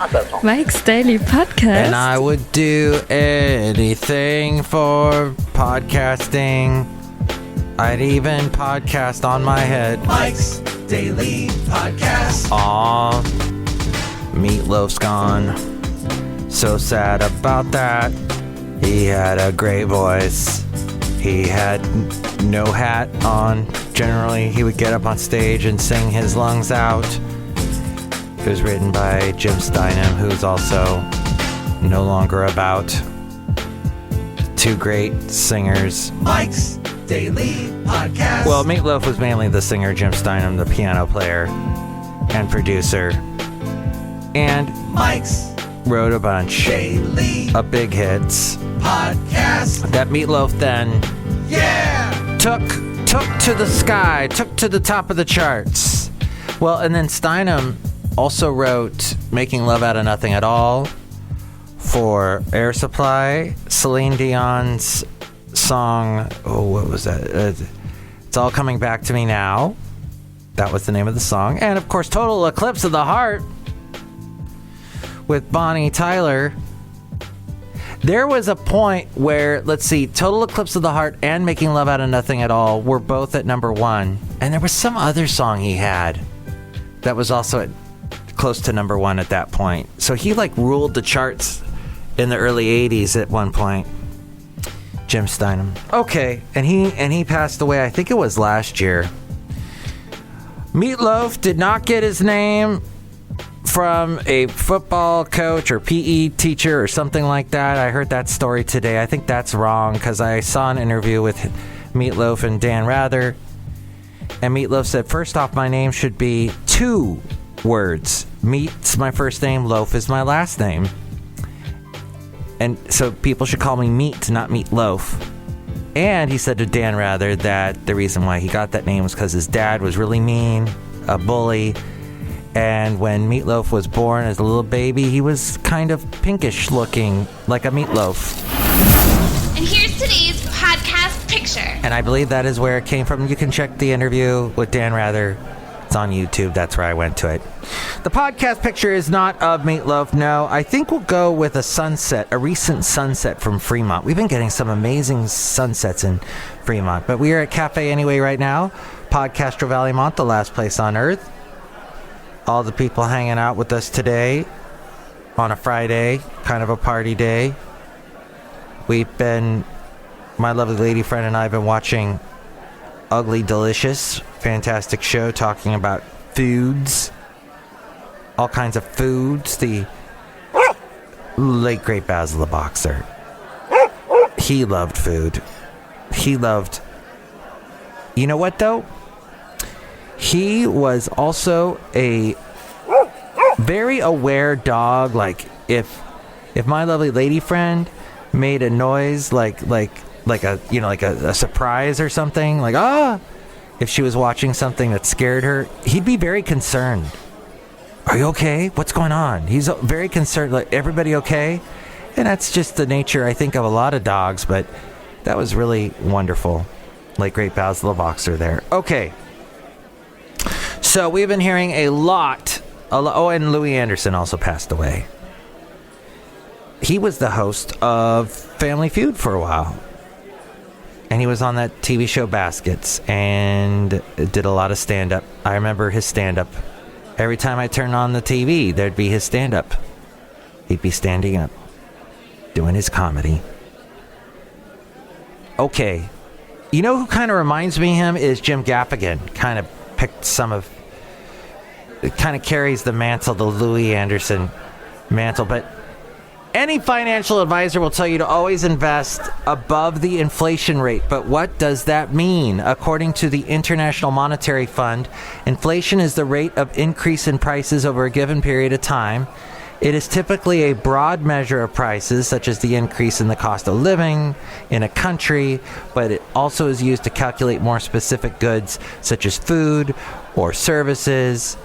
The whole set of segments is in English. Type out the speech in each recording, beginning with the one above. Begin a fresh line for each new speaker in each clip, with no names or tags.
not that song.
Mike's Daily Podcast.
And I would do anything for podcasting. I'd even podcast on my head.
Mike's Daily Podcast.
Aw, Meatloaf's gone. So sad about that. He had a great voice. He had no hat on. Generally, he would get up on stage and sing his lungs out. It was written by Jim Steinman, who's also no longer about. Two great singers.
Mike's Daily Podcast.
Well, Meatloaf was mainly the singer, Jim Steinman, the piano player and producer. And
Mike's
wrote a bunch
Daily
of big hits
Podcast.
that Meatloaf then took to the sky, took to the top of the charts. Well, and then Steinem also wrote Making Love Out of Nothing at All for Air Supply, Celine Dion's song, what was that? It's All Coming Back to Me Now. That was the name of the song. And of course, Total Eclipse of the Heart with Bonnie Tyler. There was a point where, let's see, Total Eclipse of the Heart and Making Love Out of Nothing at All were both at number one. And there was some other song he had that was also at close to number one at that point. So he ruled the charts in the early 80s at one point. Jim Steinman. Okay, and he passed away, I think it was last year. Meatloaf did not get his name from a football coach or PE teacher or something like that. I heard that story today. I think that's wrong because I saw an interview with Meatloaf and Dan Rather. And Meatloaf said, first off, my name should be two words. Meat's my first name, Loaf is my last name. And so people should call me Meat, not Meatloaf. And he said to Dan Rather that the reason why he got that name was because his dad was really mean, a bully. And when Meatloaf was born as a little baby, he was kind of pinkish looking, like a meatloaf.
And here's today's podcast picture.
And I believe that is where it came from. You can check the interview with Dan Rather. It's on YouTube. That's where I went to it. The podcast picture is not of Meatloaf, no. I think we'll go with a sunset, a recent sunset from Fremont. We've been getting some amazing sunsets in Fremont. But we are at Cafe Anyway right now. Podcastro Valley Mont, the last place on earth. All the people hanging out with us today on a Friday, kind of a party day. My lovely lady friend and I have been watching Ugly Delicious, fantastic show talking about foods, all kinds of foods. The late great Basil the Boxer, he loved food. You know what though? He was also a very aware dog. Like if my lovely lady friend made a noise like a surprise or something, if she was watching something that scared her, he'd be very concerned. Are you okay? What's going on? He's very concerned. Like, everybody okay? And that's just the nature, I think, of a lot of dogs. But that was really wonderful. Like great Basil the Boxer there. Okay. So we've been hearing a lot. Oh, and Louis Anderson also passed away. He was the host of Family Feud for a while. And he was on that TV show Baskets and did a lot of stand-up. I remember his stand-up. Every time I turned on the TV, there'd be his stand-up. He'd be standing up, doing his comedy. Okay. You know who kind of reminds me of him is Jim Gaffigan. Kind of carries the mantle, the Louis Anderson mantle. But any financial advisor will tell you to always invest above the inflation rate. But what does that mean? According to the International Monetary Fund, inflation is the rate of increase in prices over a given period of time. It is typically a broad measure of prices, such as the increase in the cost of living in a country, but it also is used to calculate more specific goods, such as food or services,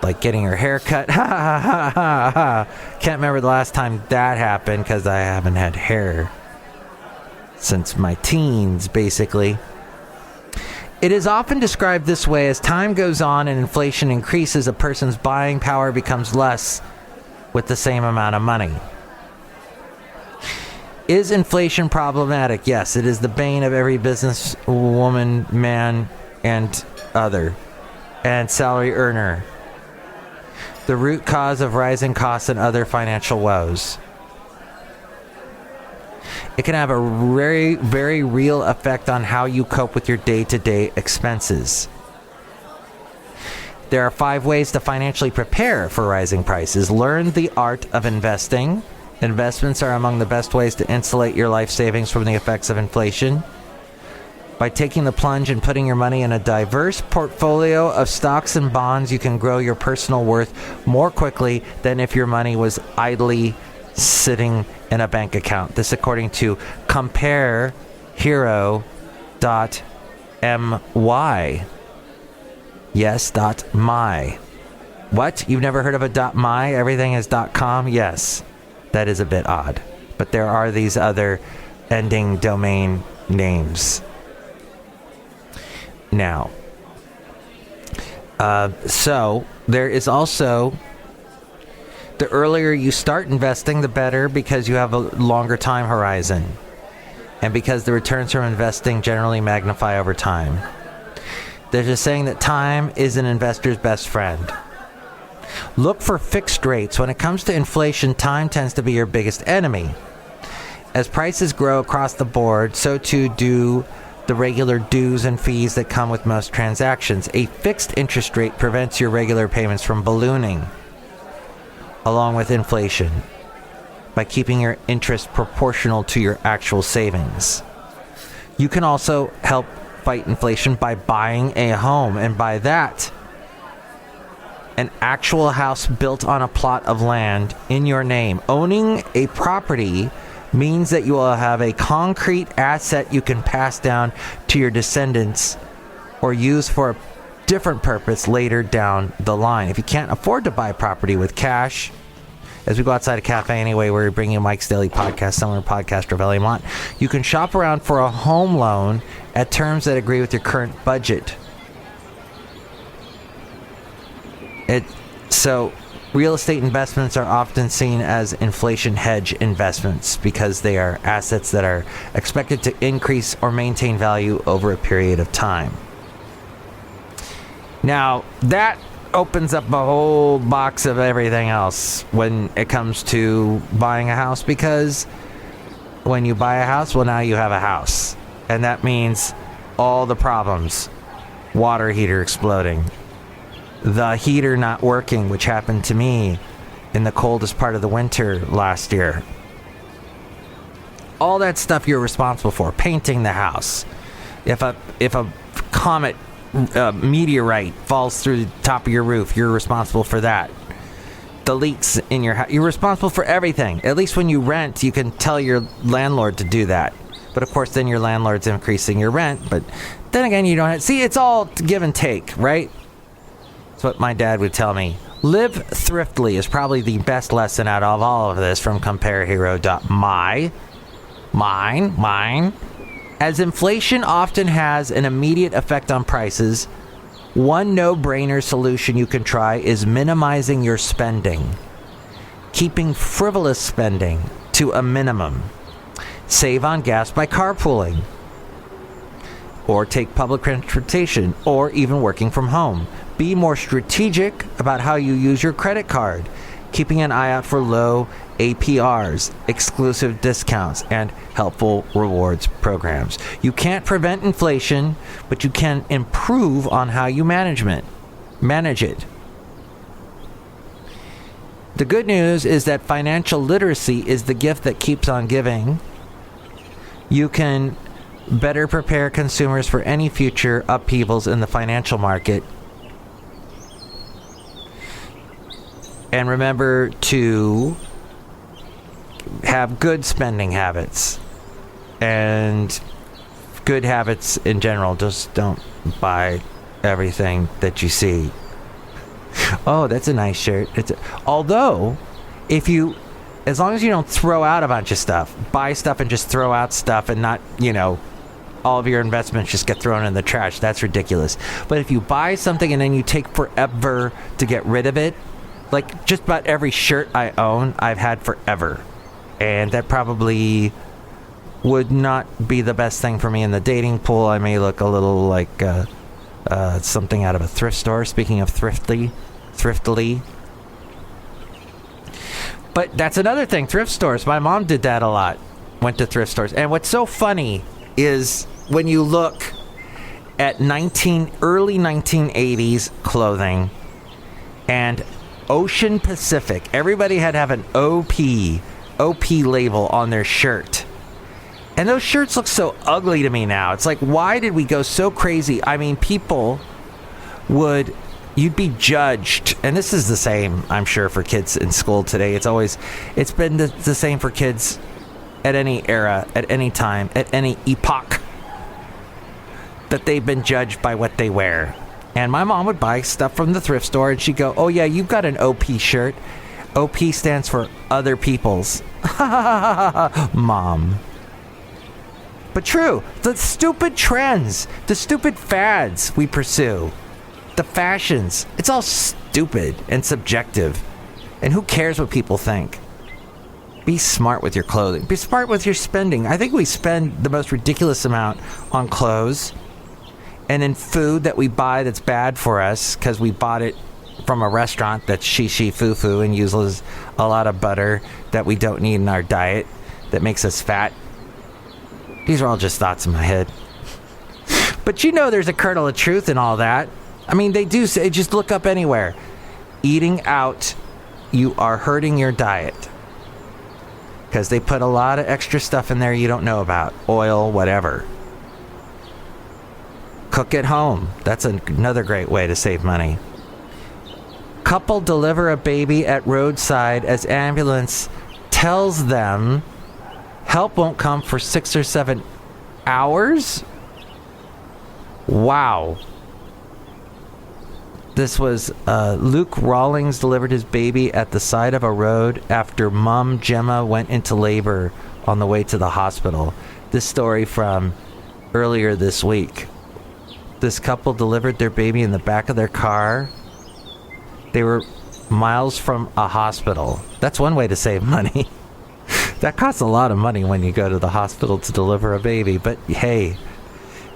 like getting your hair cut. Can't remember the last time that happened because I haven't had hair since my teens, basically. It is often described this way: as time goes on and inflation increases, a person's buying power becomes less. with the same amount of money. Is inflation problematic? Yes, it is the bane of every business woman, man, and other, and salary earner. The root cause of rising costs and other financial woes. It can have a very, very real effect on how you cope with your day-to-day expenses. There are 5 ways to financially prepare for rising prices. Learn the art of investing. Investments are among the best ways to insulate your life savings from the effects of inflation. By taking the plunge and putting your money in a diverse portfolio of stocks and bonds, you can grow your personal worth more quickly than if your money was idly sitting in a bank account. This according to comparehero.my. Yes, .my. What? You've never heard of a .my? Everything is .com? Yes. That is a bit odd. But there are these other ending domain names. Now, so there is also, the earlier you start investing, the better, because you have a longer time horizon. And because the returns from investing generally magnify over time. There's a saying that time is an investor's best friend. Look for fixed rates. When it comes to inflation, time tends to be your biggest enemy. As prices grow across the board, so too do the regular dues and fees that come with most transactions. A fixed interest rate prevents your regular payments from ballooning, along with inflation, by keeping your interest proportional to your actual savings. You can also help fight inflation by buying a home, and by that, an actual house built on a plot of land in your name. Owning a property means that you will have a concrete asset you can pass down to your descendants or use for a different purpose later down the line. If you can't afford to buy property with cash, as we go outside a cafe anyway, where we're bringing you Mike's Daily Podcast, somewhere in Podcast Revellemont, you can shop around for a home loan at terms that agree with your current budget. So real estate investments are often seen as inflation hedge investments because they are assets that are expected to increase or maintain value over a period of time. Now, that opens up a whole box of everything else when it comes to buying a house, because when you buy a house, well, now you have a house. And that means all the problems. Water heater exploding. The heater not working, which happened to me in the coldest part of the winter last year. All that stuff you're responsible for. Painting the house. If a comet meteorite falls through the top of your roof, you're responsible for that. The leaks in your house, you're responsible for everything. At least when you rent, you can tell your landlord to do that. But of course, then your landlord's increasing your rent. But then again, you don't have... See, it's all give and take, right? That's what my dad would tell me. Live thriftily is probably the best lesson out of all of this from comparehero.my. Mine. As inflation often has an immediate effect on prices, one no-brainer solution you can try is minimizing your spending. Keeping frivolous spending to a minimum. Save on gas by carpooling. Or take public transportation, or even working from home. Be more strategic about how you use your credit card, keeping an eye out for low APRs, exclusive discounts, and helpful rewards programs. You can't prevent inflation, but you can improve on how you manage it. The good news is that financial literacy is the gift that keeps on giving. You can better prepare consumers for any future upheavals in the financial market. And remember to have good spending habits and good habits in general. Just don't buy everything that you see. Oh, that's a nice shirt. Although, as long as you don't throw out a bunch of stuff, buy stuff and just throw out stuff and not, all of your investments just get thrown in the trash. That's ridiculous. But if you buy something and then you take forever to get rid of it, Like, just about every shirt I own, I've had forever. And that probably would not be the best thing for me in the dating pool. I may look a little like something out of a thrift store. Speaking of thriftily. But that's another thing, thrift stores. My mom did that a lot. Went to thrift stores. And what's so funny is when you look at early 1980s clothing and Ocean Pacific, everybody had to have an OP label on their shirt. And those shirts look so ugly to me now. It's like, why did we go so crazy? I mean, you'd be judged. And this is the same, I'm sure, for kids in school today. It's been the same for kids at any era, at any time, at any epoch, that they've been judged by what they wear. And my mom would buy stuff from the thrift store, and she'd go, oh yeah, you've got an OP shirt. OP stands for other people's. Mom. But true, the stupid trends, the stupid fads we pursue, the fashions, it's all stupid and subjective. And who cares what people think? Be smart with your clothing. Be smart with your spending. I think we spend the most ridiculous amount on clothes and in food that we buy that's bad for us because we bought it from a restaurant that's foo-foo and uses a lot of butter that we don't need in our diet that makes us fat. These are all just thoughts in my head. But there's a kernel of truth in all that. I mean, they do say, just look up anywhere. Eating out, you are hurting your diet. Because they put a lot of extra stuff in there you don't know about. Oil, whatever. Cook at home. That's another great way to save money. Couple deliver a baby at roadside as ambulance tells them help won't come for 6 or 7 hours? Wow. This was Luke Rawlings delivered his baby at the side of a road after mom Gemma went into labor on the way to the hospital. This story from earlier this week. This couple delivered their baby in the back of their car. They were miles from a hospital. That's one way to save money. That costs a lot of money when you go to the hospital to deliver a baby. But hey,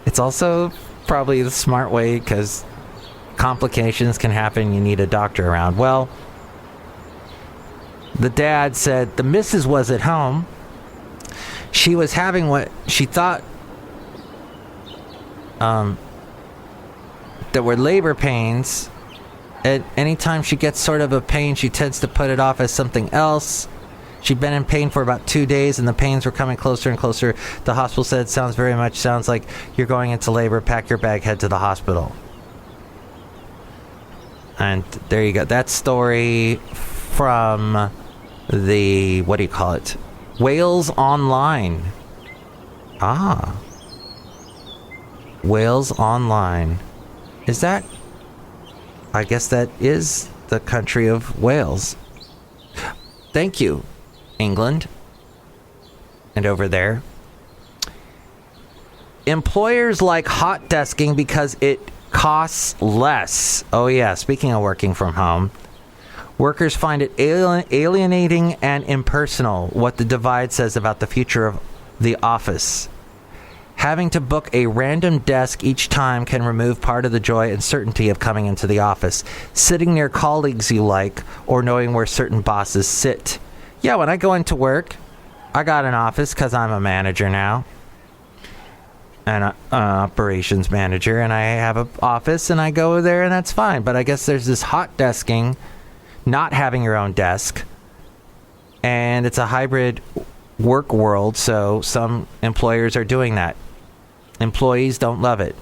it's also probably the smart way because complications can happen. You need a doctor around. Well, the dad said the missus was at home. She was having what she thought that were labor pains. And anytime she gets sort of a pain, she tends to put it off as something else. She'd been in pain for about 2 days, and the pains were coming closer and closer. The hospital said, sounds like you're going into labor. Pack your bag, head to the hospital. And there you go. That story from the, Wales Online. Wales Online. Is that? I guess that is the country of Wales. Thank you, England. And over there. Employers like hot desking because it costs less. Oh yeah, speaking of working from home. Workers find it alienating and impersonal, what the Divide says about the future of the office. Having to book a random desk each time can remove part of the joy and certainty of coming into the office. Sitting near colleagues you like, or knowing where certain bosses sit. Yeah, when I go into work, I got an office because I'm a manager now. An operations manager, and I have an office, and I go there, and that's fine. But I guess there's this hot desking, not having your own desk, and it's a hybrid work world, so some employers are doing that. Employees don't love it.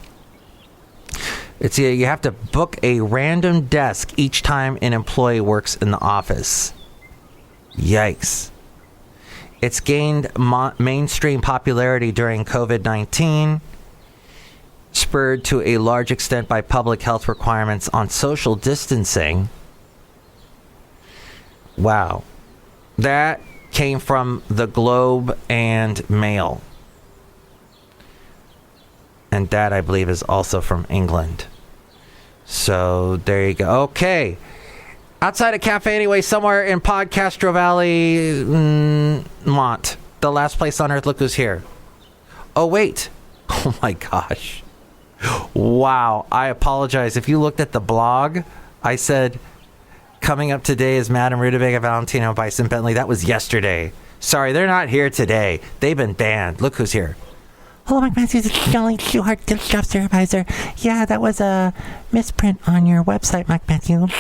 It's you have to book a random desk each time an employee works in the office. Yikes. It's gained mainstream popularity during COVID-19, spurred to a large extent by public health requirements on social distancing. Wow. That came from the Globe and Mail. And that, I believe, is also from England. So, there you go. Okay. Outside a cafe anyway, somewhere in Podcastro Valley, Mont. The last place on earth. Look who's here. Oh, wait. Oh, my gosh. Wow. I apologize. If you looked at the blog, I said, coming up today is Madame Rutabaga Valentino, Bison Bentley. That was yesterday. Sorry, they're not here today. They've been banned. Look who's here.
Hello, Mike Matthews. It's Chely Shoehart, gift shop supervisor. Yeah, that was a misprint on your website, Mike Matthews.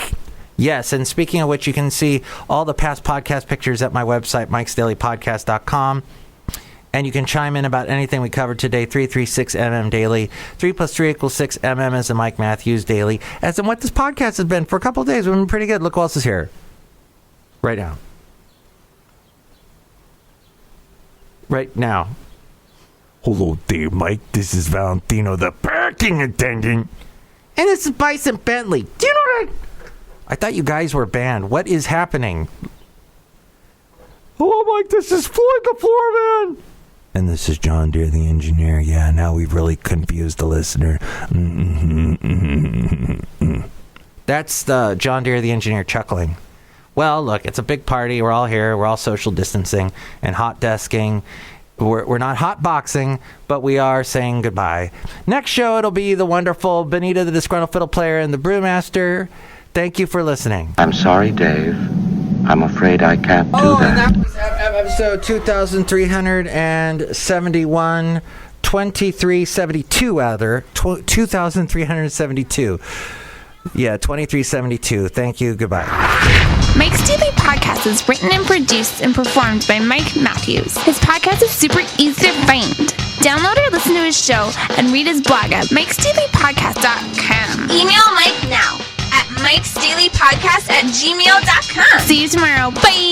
Yes, and speaking of which, you can see all the past podcast pictures at my website, MikesDailyPodcast.com. And you can chime in about anything we covered today, 336mm daily. 3 plus 3 equals 6 is the Mike Matthews daily. As in what this podcast has been for a couple of days. We've been pretty good. Look who else is here. Right now. Right now. Hello there, Mike. This is Valentino, the parking attendant. And this is Bison Bentley. Do you know what I thought you guys were banned. What is happening? Hello, Mike. This is Floyd the Floorman. And this is John Deere, the engineer. Yeah, now we've really confused the listener. That's the John Deere, the engineer, chuckling. Well, look, it's a big party. We're all here. We're all social distancing and hot desking. We're not hot boxing, but we are saying goodbye. Next show, it'll be the wonderful Benita, the Disgruntled Fiddle Player, and the Brewmaster. Thank you for listening.
I'm sorry, Dave. I'm afraid I can't do that.
And that was episode 2371, 2372, rather. 2372. Yeah, 2372. Thank you. Goodbye.
Mike's Daily Podcast is written and produced and performed by Mike Matthews. His podcast is super easy to find. Download or listen to his show and read his blog at MikesDailyPodcast.com. Email Mike now at MikesDailyPodcast@gmail.com. See you tomorrow. Bye.